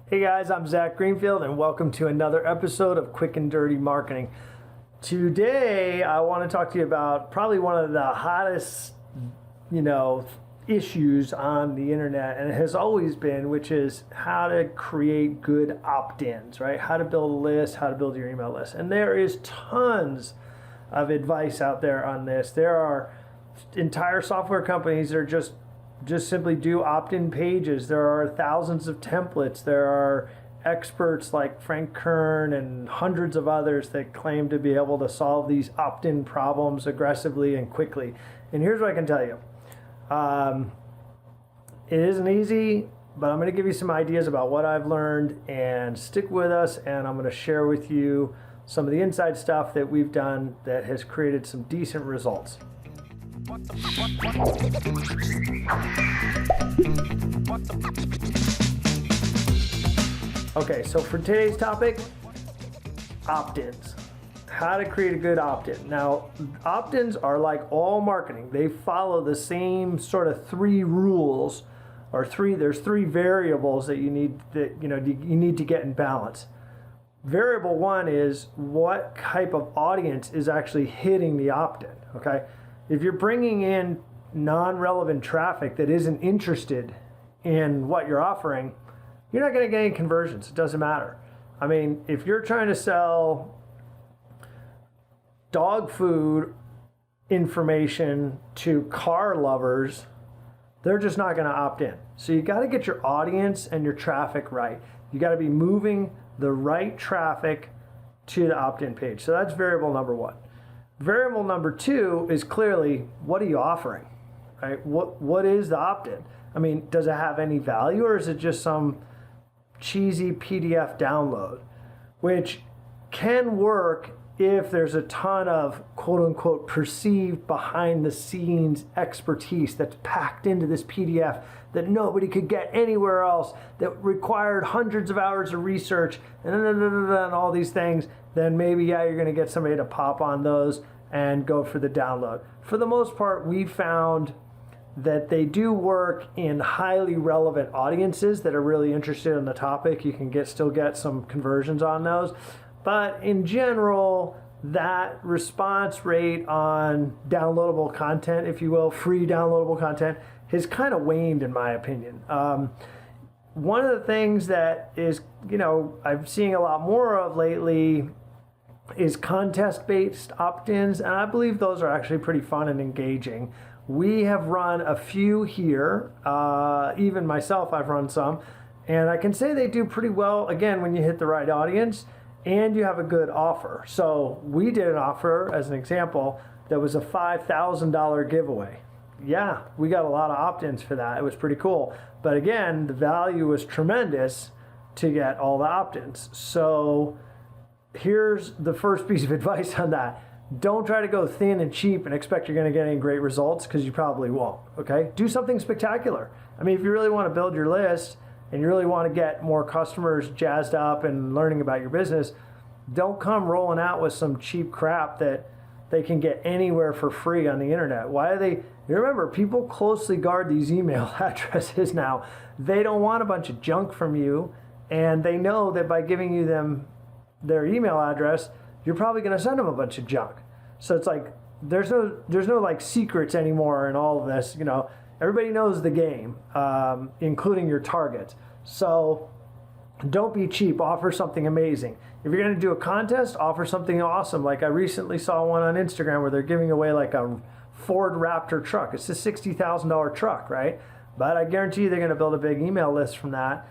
Hey guys, I'm Zach Greenfield and welcome to another episode of Quick and Dirty Marketing. Today I want to talk to you about probably one of the hottest, issues on the internet, and it has always been, which is how to create good opt-ins, right? How to build a list, how to build your email list. And there is tons of advice out there on this. There are entire software companies that are just simply do opt-in pages. There are thousands of templates. There are experts like Frank Kern and hundreds of others that claim to be able to solve these opt-in problems aggressively and quickly. And here's what I can tell you. It isn't easy, but I'm going to give you some ideas about what I've learned, and stick with us, and I'm going to share with you some of the inside stuff that we've done that has created some decent results. Okay, so for today's topic, opt-ins. How to create a good opt-in. Now, opt-ins are like all marketing. They follow the same sort of three rules, or there's three variables that you need to get in balance. Variable one is what type of audience is actually hitting the opt-in, okay? If you're bringing in non-relevant traffic that isn't interested in what you're offering, you're not going to get any conversions. It doesn't matter. I mean, if you're trying to sell dog food information to car lovers, they're just not going to opt in. So you got to get your audience and your traffic right. You got to be moving the right traffic to the opt-in page. So that's variable number one. Variable number two is clearly, what are you offering, right? What is the opt-in? I mean, does it have any value, or is it just some cheesy PDF download, which can work if there's a ton of quote-unquote perceived behind-the-scenes expertise that's packed into this PDF that nobody could get anywhere else, that required hundreds of hours of research and all these things. Then maybe, you're going to get somebody to pop on those and go for the download. For the most part, we found that they do work in highly relevant audiences that are really interested in the topic. You can still get some conversions on those. But in general, that response rate on downloadable content, if you will, free downloadable content, has kind of waned, in my opinion. One of the things that is, I'm seeing a lot more of lately is contest-based opt-ins, and I believe those are actually pretty fun and engaging. We have run a few here, even myself, I've run some, and I can say they do pretty well, again, when you hit the right audience and you have a good offer. So we did an offer, as an example, that was a $5,000 giveaway. Yeah, we got a lot of opt-ins for that. It was pretty cool. But again, the value was tremendous to get all the opt-ins. So here's the first piece of advice on that. Don't try to go thin and cheap and expect you're going to get any great results, because you probably won't, okay? Do something spectacular. I mean, if you really want to build your list and you really want to get more customers jazzed up and learning about your business, don't come rolling out with some cheap crap that they can get anywhere for free on the internet. Why are they? You remember, people closely guard these email addresses now. They don't want a bunch of junk from you, and they know that by giving you them their email address, you're probably going to send them a bunch of junk. So it's like there's no like secrets anymore in all of this. Everybody knows the game, including your target. So don't be cheap. Offer something amazing. If you're going to do a contest, offer something awesome. Like I recently saw one on Instagram where they're giving away like a Ford Raptor truck. It's a $60,000 truck, right? But I guarantee you they're going to build a big email list from that.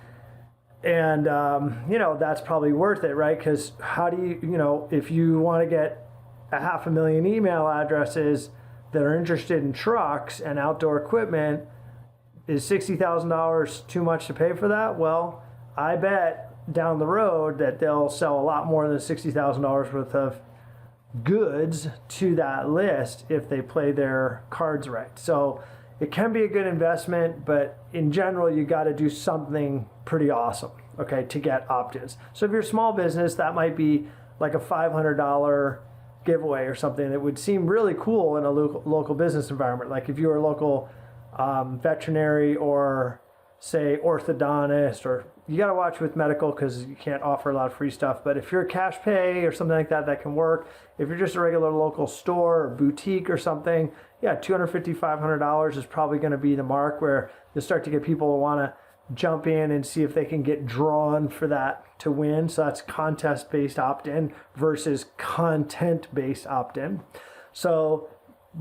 And, that's probably worth it, right? Because how do you, if you want to get 500,000 email addresses that are interested in trucks and outdoor equipment, is $60,000 too much to pay for that? Well, I bet down the road that they'll sell a lot more than $60,000 worth of goods to that list if they play their cards right. So it can be a good investment, but in general, you got to do something pretty awesome, okay, to get opt-ins. So if you're a small business, that might be like a $500 giveaway or something that would seem really cool in a local business environment. Like if you were a local veterinary or say orthodontist, or you got to watch with medical because you can't offer a lot of free stuff. But if you're a cash pay or something like that, that can work. If you're just a regular local store or boutique or something, yeah, $250, $500 is probably going to be the mark where you'll start to get people who want to jump in and see if they can get drawn for that to win. So that's contest-based opt-in versus content-based opt-in. So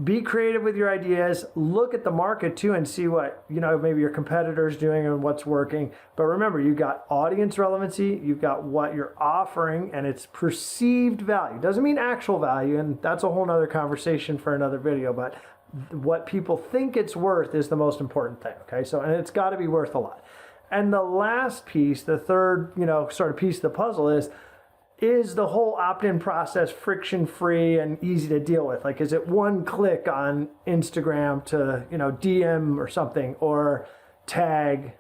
be creative with your ideas. Look at the market too and see what, maybe your competitor's doing and what's working. But remember, you've got audience relevancy, you've got what you're offering, and it's perceived value. Doesn't mean actual value, and that's a whole nother conversation for another video, but what people think it's worth is the most important thing, okay? So, and it's got to be worth a lot. And the last piece, the third, sort of piece of the puzzle is the whole opt-in process friction-free and easy to deal with? Like, is it one click on Instagram to, DM or something, or tag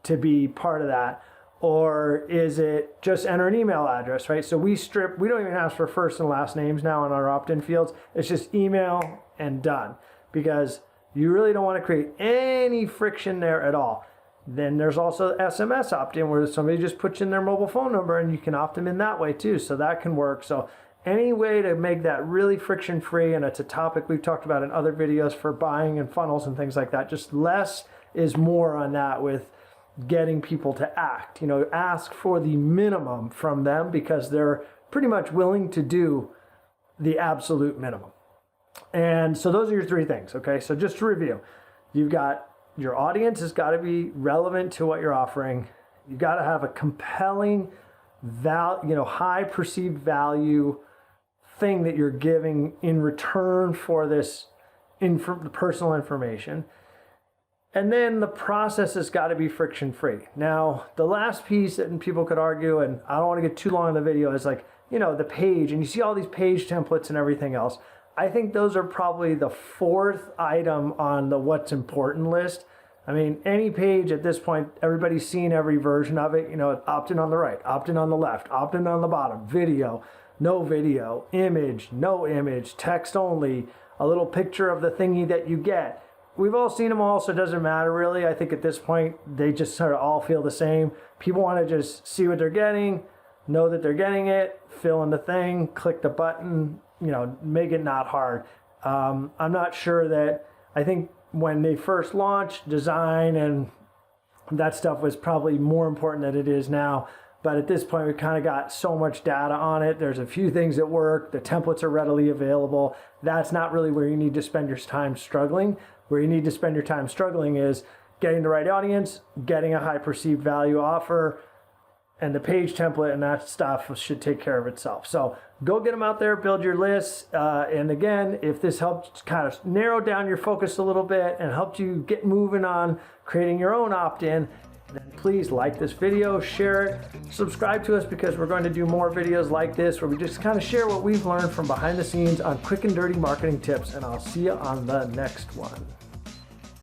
to be part of that? Or is it just enter an email address, right? So we don't even ask for first and last names now in our opt-in fields. It's just email and done, because you really don't want to create any friction there at all. Then there's also SMS opt-in, where somebody just puts in their mobile phone number and you can opt them in that way too. So that can work. So any way to make that really friction-free, and it's a topic we've talked about in other videos for buying and funnels and things like that. Just less is more on that with getting people to act. Ask for the minimum from them because they're pretty much willing to do the absolute minimum. And so those are your three things, okay? So just to review, you've got your audience has got to be relevant to what you're offering. You got to have a compelling high perceived value thing that you're giving in return for this personal information. And then the process has got to be friction free. Now, the last piece that people could argue, and I don't want to get too long in the video, is like, the page, and you see all these page templates and everything else. I think those are probably the fourth item on the what's important list. I mean, any page at this point, everybody's seen every version of it. Opt-in on the right, opt-in on the left, opt-in on the bottom, video, no video, image, no image, text only, a little picture of the thingy that you get. We've all seen them all, so it doesn't matter really. I think at this point, they just sort of all feel the same. People want to just see what they're getting, know that they're getting it, fill in the thing, click the button, make it not hard. I'm not sure that, I think when they first launched, design and that stuff was probably more important than it is now. But at this point, we've kind of got so much data on it. There's a few things that work. The templates are readily available. That's not really where you need to spend your time struggling. Where you need to spend your time struggling is getting the right audience, getting a high perceived value offer, and the page template and that stuff should take care of itself. So go get them out there, build your lists. And again, if this helped kind of narrow down your focus a little bit and helped you get moving on creating your own opt-in, then please like this video, share it, subscribe to us, because we're going to do more videos like this where we just kind of share what we've learned from behind the scenes on quick and dirty marketing tips. And I'll see you on the next one.